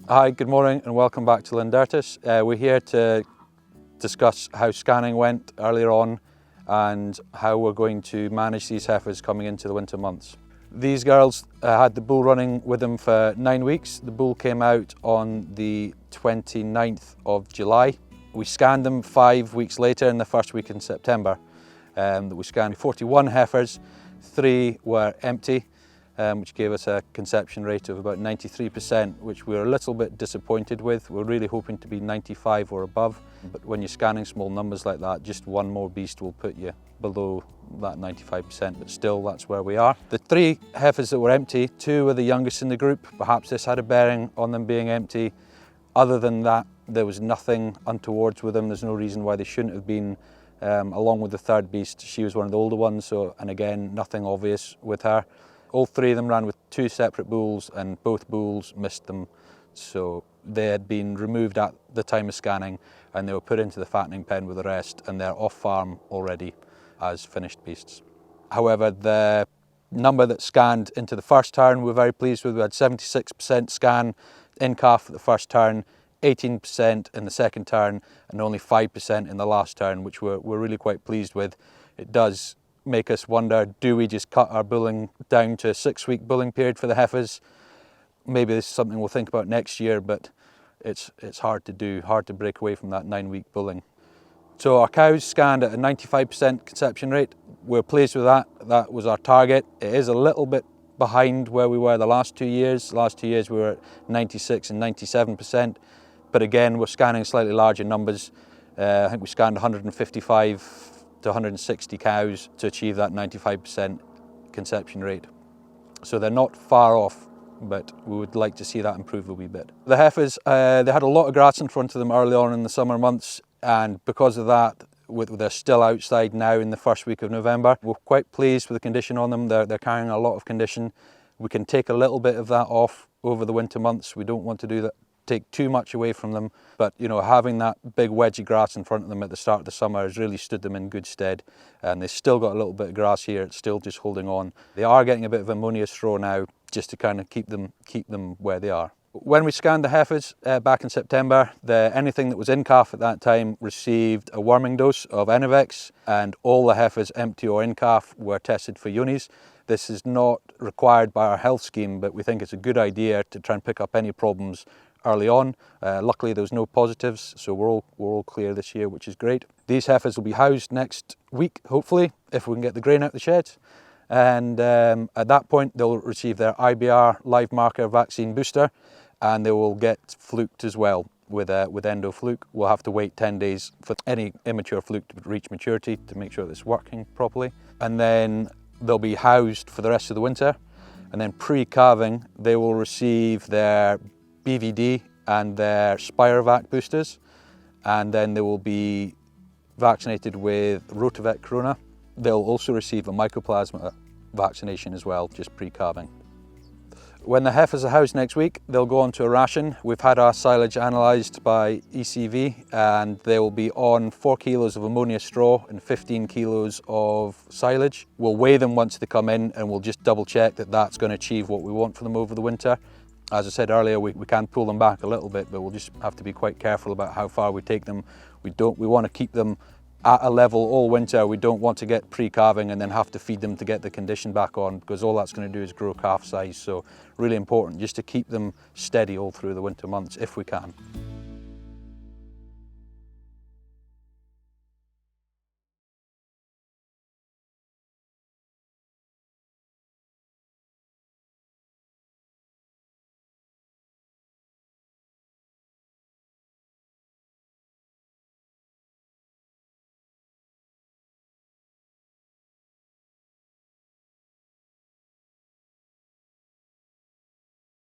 Hi, good morning and welcome back to Lindertis. We're here to discuss how scanning went earlier on and how we're going to manage these heifers coming into the winter months. These girls had the bull running with them for 9 weeks. The bull came out on the 29th of July. We scanned them 5 weeks later in the first week in September. We scanned 41 heifers, 3 were empty, which gave us a conception rate of about 93%, which we were a little bit disappointed with. We're really hoping to be 95 or above, but when you're scanning small numbers like that, just one more beast will put you below that 95%, but still that's where we are. The 3 heifers that were empty, 2 were the youngest in the group. Perhaps this had a bearing on them being empty. Other than that, there was nothing untowards with them. There's no reason why they shouldn't have been. Along with the 3rd beast, she was one of the older ones, and again, nothing obvious with her. All 3 of them ran with 2 separate bulls and both bulls missed them. So they had been removed at the time of scanning and they were put into the fattening pen with the rest, and they're off farm already as finished beasts. However, the number that scanned into the first turn we're very pleased with. We had 76% scan in calf at the first turn, 18% in the second turn and only 5% in the last turn, which we're really quite pleased with. It does make us wonder, do we just cut our bulling down to a 6-week bulling period for the heifers? Maybe this is something we'll think about next year, but it's hard to do, hard to break away from that 9-week bulling. So our cows scanned at a 95% conception rate. We're pleased with that. That was our target. It is a little bit behind where we were the last 2 years. The last 2 years we were at 96 and 97%, but again, we're scanning slightly larger numbers. I think we scanned 155 to 160 cows to achieve that 95% conception rate. So they're not far off, but we would like to see that improve a wee bit. The heifers, they had a lot of grass in front of them early on in the summer months, and because of that, they're still outside now in the first week of November. We're quite pleased with the condition on them. They're carrying a lot of condition. We can take a little bit of that off over the winter months. We don't want to do that, take too much away from them, but having that big wedge of grass in front of them at the start of the summer has really stood them in good stead, and they've still got a little bit of grass here. It's still just holding on. They are getting a bit of ammonia straw now just to kind of keep them where they are. When we scanned the heifers back in September, anything that was in calf at that time received a worming dose of Enovex, and all the heifers empty or in calf were tested for unis. This is not required by our health scheme, but we think it's a good idea to try and pick up any problems early on. Luckily there was no positives, so we're all clear this year, which is great. These heifers will be housed next week, hopefully, if we can get the grain out the sheds. And at that point they'll receive their IBR live marker vaccine booster, and they will get fluked as well with EndoFluke. We'll have to wait 10 days for any immature fluke to reach maturity to make sure that it's working properly. And then they'll be housed for the rest of the winter. And then pre-calving, they will receive their BVD and their Spirovac boosters, and then they will be vaccinated with Rotavet Corona. They'll also receive a mycoplasma vaccination as well, just pre-calving. When the heifers are housed next week, they'll go on to a ration. We've had our silage analysed by ECV, and they will be on 4 kilos of ammonia straw and 15 kilos of silage. We'll weigh them once they come in, and we'll just double check that that's going to achieve what we want for them over the winter. As I said earlier, we can pull them back a little bit, but we'll just have to be quite careful about how far we take them. We want to keep them at a level all winter. We don't want to get pre-calving and then have to feed them to get the condition back on, because all that's going to do is grow calf size. So really important just to keep them steady all through the winter months if we can.